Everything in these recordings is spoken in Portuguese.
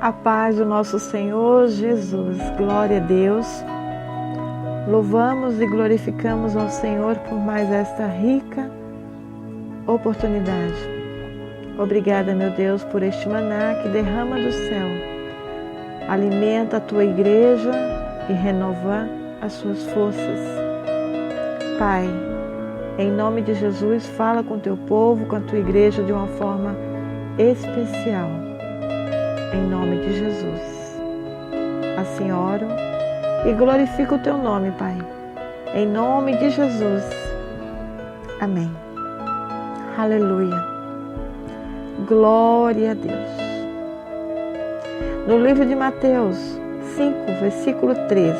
A paz do nosso Senhor Jesus, glória a Deus. Louvamos e glorificamos ao Senhor por mais esta rica oportunidade. Obrigada, meu Deus, por este maná que derrama do céu. Alimenta a tua igreja e renova as suas forças. Pai, em nome de Jesus, fala com o teu povo, com a tua igreja de uma forma especial. Em nome de Jesus. Assim oro e glorifico o teu nome, Pai. Em nome de Jesus. Amém. Aleluia. Glória a Deus. No livro de Mateus 5, versículo 13.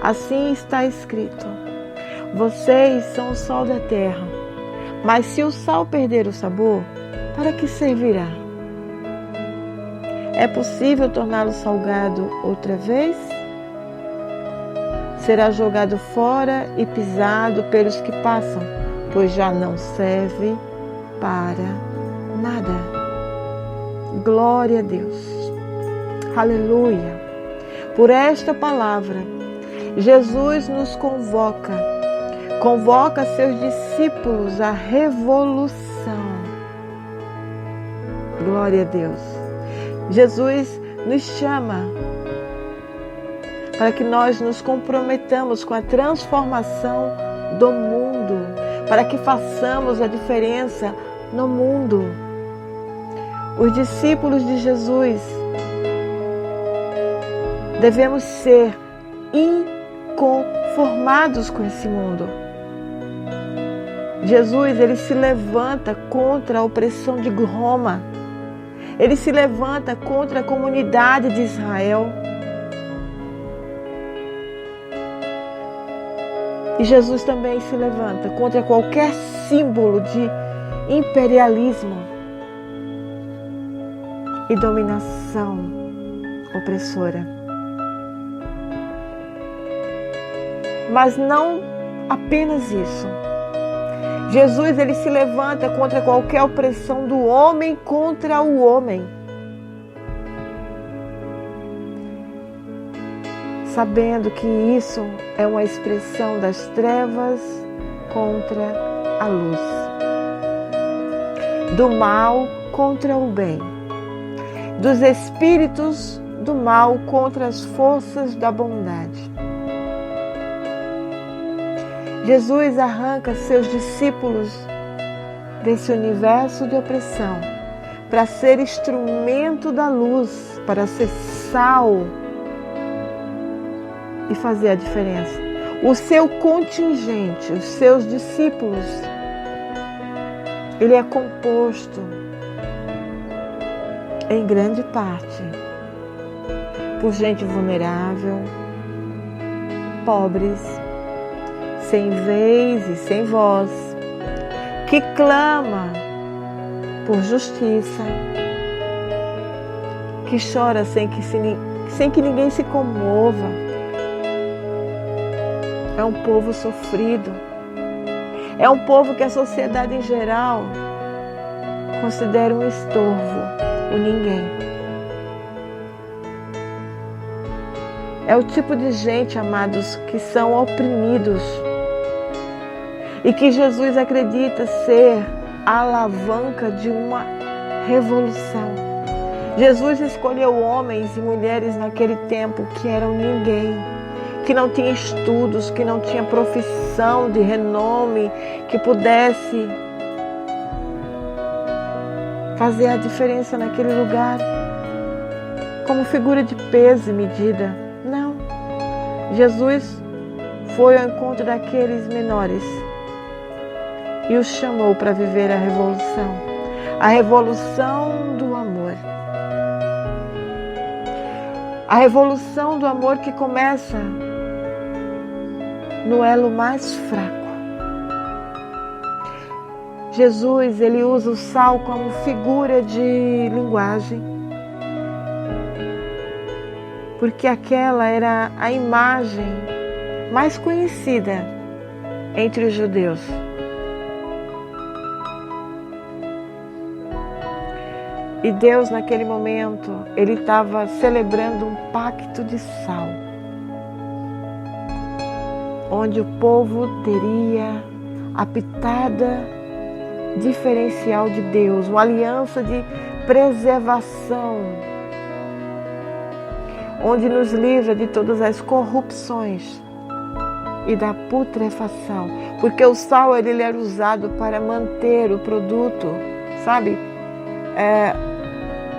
Assim está escrito: vocês são o sal da terra, mas se o sal perder o sabor, para que servirá? É possível torná-lo salgado outra vez? Será jogado fora e pisado pelos que passam, pois já não serve para nada. Glória a Deus. Aleluia. Por esta palavra, Jesus nos convoca seus discípulos à revolução. Glória a Deus. Jesus nos chama para que nós nos comprometamos com a transformação do mundo, para que façamos a diferença no mundo. Os discípulos de Jesus devemos ser inconformados com esse mundo. Jesus, ele se levanta contra a opressão de Roma. Ele se levanta contra a comunidade de Israel. E Jesus também se levanta contra qualquer símbolo de imperialismo e dominação opressora. Mas não apenas isso. Jesus, ele se levanta contra qualquer opressão do homem contra o homem. Sabendo que isso é uma expressão das trevas contra a luz. Do mal contra o bem. Dos espíritos do mal contra as forças da bondade. Jesus arranca seus discípulos desse universo de opressão para ser instrumento da luz, para ser sal e fazer a diferença. O seu contingente, os seus discípulos, ele é composto em grande parte por gente vulnerável, pobres, sem vez e sem voz, que clama por justiça, que chora sem que ninguém se comova. É um povo sofrido, é um povo que a sociedade em geral considera um estorvo, o ninguém. É o tipo de gente, amados, que são oprimidos e que Jesus acredita ser a alavanca de uma revolução. Jesus escolheu homens e mulheres naquele tempo que eram ninguém, que não tinha estudos, que não tinha profissão de renome, que pudesse fazer a diferença naquele lugar, como figura de peso e medida. Não. Jesus foi ao encontro daqueles menores e os chamou para viver a revolução do amor. A revolução do amor que começa no elo mais fraco. Jesus, ele usa o sal como figura de linguagem, porque aquela era a imagem mais conhecida entre os judeus. E Deus, naquele momento, Ele estava celebrando um pacto de sal, onde o povo teria a pitada diferencial de Deus, uma aliança de preservação, onde nos livra de todas as corrupções e da putrefação, porque o sal ele era usado para manter o produto, sabe,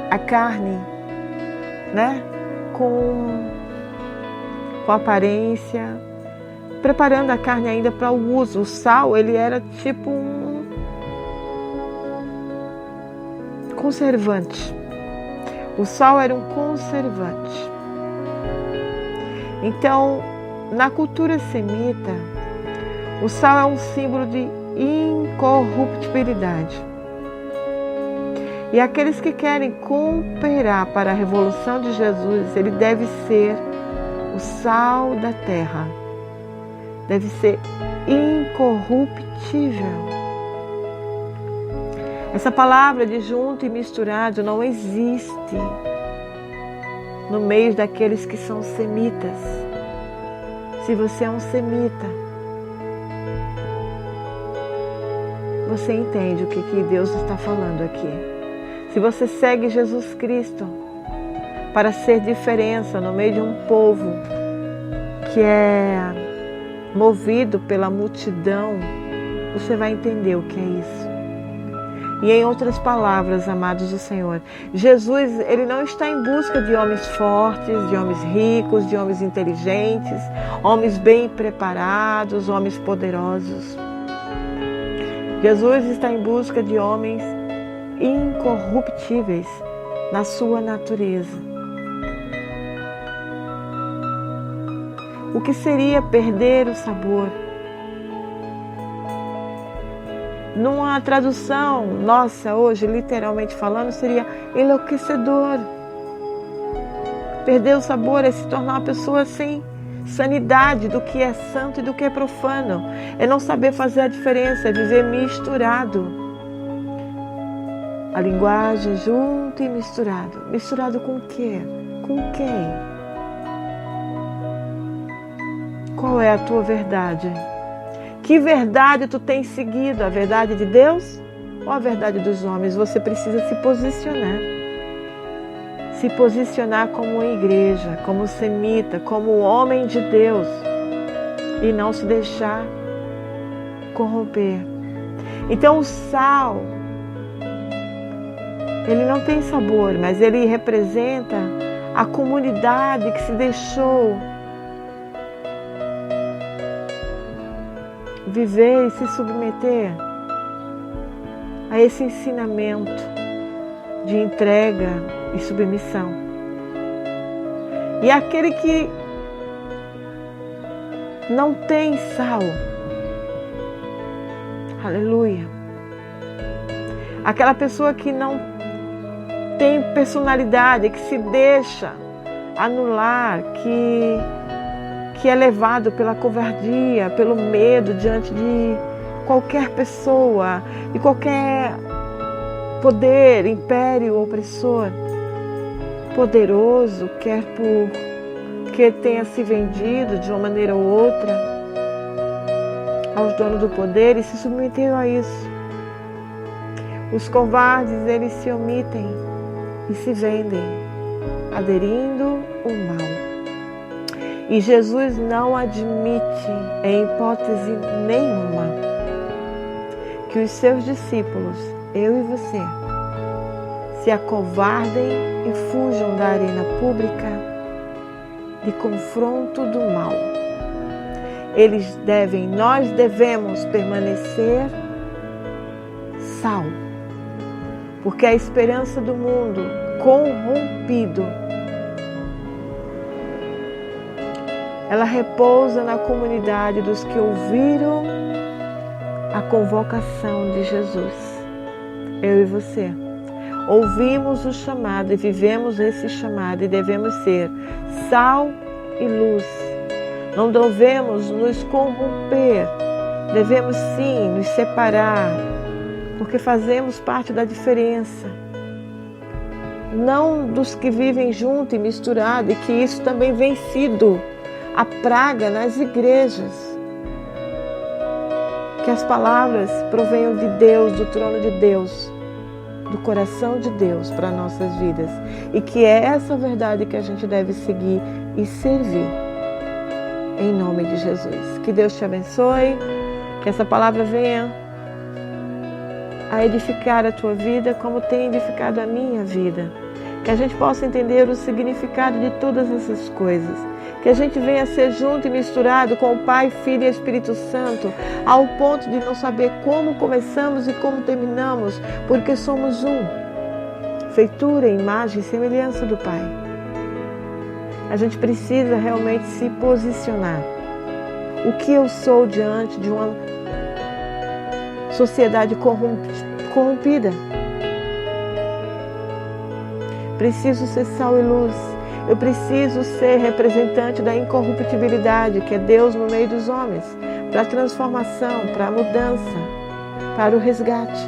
a carne, né, com aparência, preparando a carne ainda para o uso. O sal ele era tipo um conservante. O sal era um conservante. Então, na cultura semita, o sal é um símbolo de incorruptibilidade. E aqueles que querem cooperar para a revolução de Jesus, ele deve ser o sal da terra. Deve ser incorruptível. Essa palavra de junto e misturado não existe no meio daqueles que são semitas. Se você é um semita, você entende o que Deus está falando aqui. Se você segue Jesus Cristo para ser diferença no meio de um povo que é movido pela multidão, você vai entender o que é isso. E em outras palavras, amados do Senhor, Jesus, ele não está em busca de homens fortes, de homens ricos, de homens inteligentes, homens bem preparados, homens poderosos. Jesus está em busca de homens incorruptíveis na sua natureza. O que seria perder o sabor? Numa tradução nossa hoje, literalmente falando, seria enlouquecedor. Perder o sabor é se tornar uma pessoa sem sanidade do que é santo e do que é profano. É não saber fazer a diferença, é viver misturado. A linguagem junto e misturado. Misturado com o quê? Com quem? Qual é a tua verdade? Que verdade tu tens seguido? A verdade de Deus ou a verdade dos homens? Você precisa se posicionar. Se posicionar como uma igreja, como semita, como homem de Deus. E não se deixar corromper. Então o sal, ele não tem sabor, mas ele representa a comunidade que se deixou viver e se submeter a esse ensinamento de entrega e submissão. E aquele que não tem sal, aleluia, aquela pessoa que não tem personalidade, que se deixa anular, que é levado pela covardia, pelo medo diante de qualquer pessoa, de qualquer poder, império opressor, poderoso, quer porque tenha se vendido de uma maneira ou outra aos donos do poder e se submeteu a isso. Os covardes, eles se omitem e se vendem, aderindo o mal. E Jesus não admite, em hipótese nenhuma, que os seus discípulos, eu e você, se acovardem e fujam da arena pública de confronto do mal. Nós devemos permanecer sal, porque a esperança do mundo corrompido, ela repousa na comunidade dos que ouviram a convocação de Jesus. Eu e você. Ouvimos o chamado e vivemos esse chamado e devemos ser sal e luz. Não devemos nos corromper. Devemos sim nos separar, porque fazemos parte da diferença. não dos que vivem junto e misturado, e que isso também vem sido a praga nas igrejas. Que as palavras provenham de Deus, do trono de Deus, do coração de Deus para nossas vidas, e que é essa verdade que a gente deve seguir e servir, em nome de Jesus. Que Deus te abençoe, que essa palavra venha a edificar a tua vida como tem edificado a minha vida, que a gente possa entender o significado de todas essas coisas, que a gente venha ser junto e misturado com o Pai, Filho e Espírito Santo, ao ponto de não saber como começamos e como terminamos, porque somos um, feitura, imagem e semelhança do Pai. A gente precisa realmente se posicionar. O que eu sou diante de uma sociedade corrompida? Preciso ser sal e luz. Eu preciso ser representante da incorruptibilidade, que é Deus no meio dos homens, para a transformação, para a mudança, para o resgate.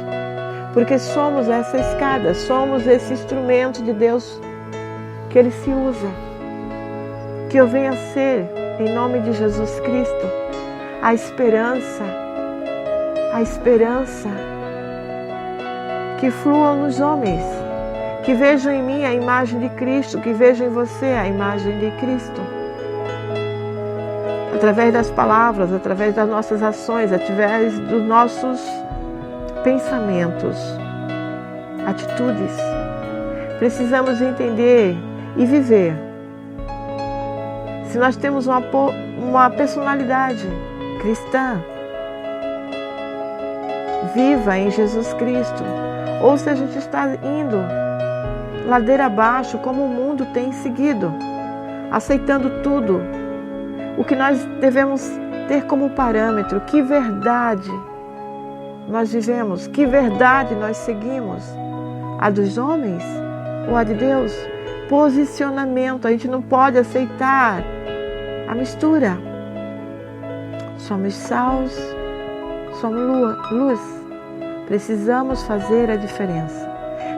Porque somos essa escada, somos esse instrumento de Deus que Ele se usa. Que eu venha ser, em nome de Jesus Cristo, a esperança que flua nos homens, que vejam em mim a imagem de Cristo, que vejam em você a imagem de Cristo. Através das palavras, através das nossas ações, através dos nossos pensamentos, atitudes. Precisamos entender e viver. Se nós temos uma personalidade cristã, viva em Jesus Cristo, ou se a gente está indo ladeira abaixo, como o mundo tem seguido, aceitando tudo, o que nós devemos ter como parâmetro, que verdade nós vivemos, que verdade nós seguimos, a dos homens ou a de Deus? Posicionamento, a gente não pode aceitar a mistura. Somos sals, somos luz. Precisamos fazer a diferença.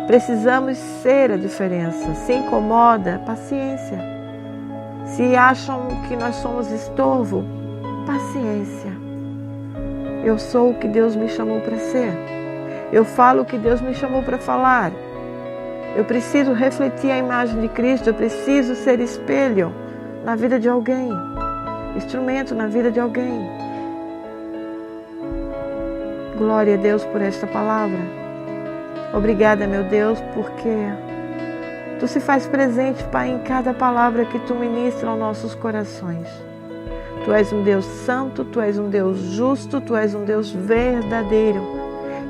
Precisamos ser a diferença. Se incomoda, paciência. Se acham que nós somos estorvo, paciência. Eu sou o que Deus me chamou para ser. Eu falo o que Deus me chamou para falar. Eu preciso refletir a imagem de Cristo. Eu preciso ser espelho na vida de alguém. Instrumento na vida de alguém. Glória a Deus por esta palavra. Obrigada, meu Deus, porque Tu se faz presente, Pai, em cada palavra que Tu ministra aos nossos corações. Tu és um Deus santo, Tu és um Deus justo, Tu és um Deus verdadeiro.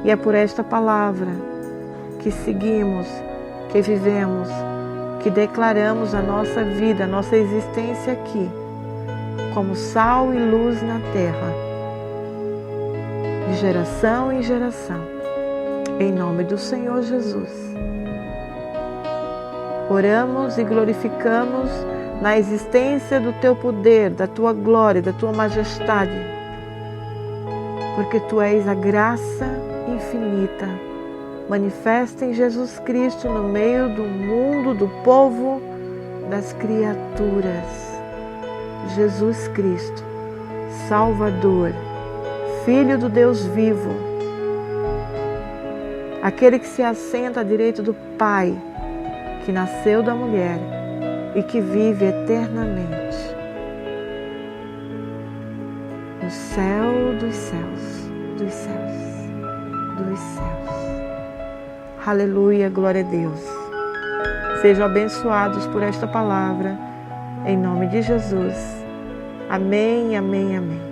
E é por esta palavra que seguimos, que vivemos, que declaramos a nossa vida, a nossa existência aqui, como sal e luz na terra, de geração em geração, em nome do Senhor Jesus. Oramos e glorificamos na existência do Teu poder, da Tua glória, da Tua majestade, porque Tu és a graça infinita, manifesta em Jesus Cristo no meio do mundo, do povo, das criaturas. Jesus Cristo, Salvador, Filho do Deus vivo, aquele que se assenta à direita do Pai, que nasceu da mulher e que vive eternamente no céu dos céus, dos céus, dos céus. Aleluia, glória a Deus. Sejam abençoados por esta palavra, em nome de Jesus. Amém, amém, amém.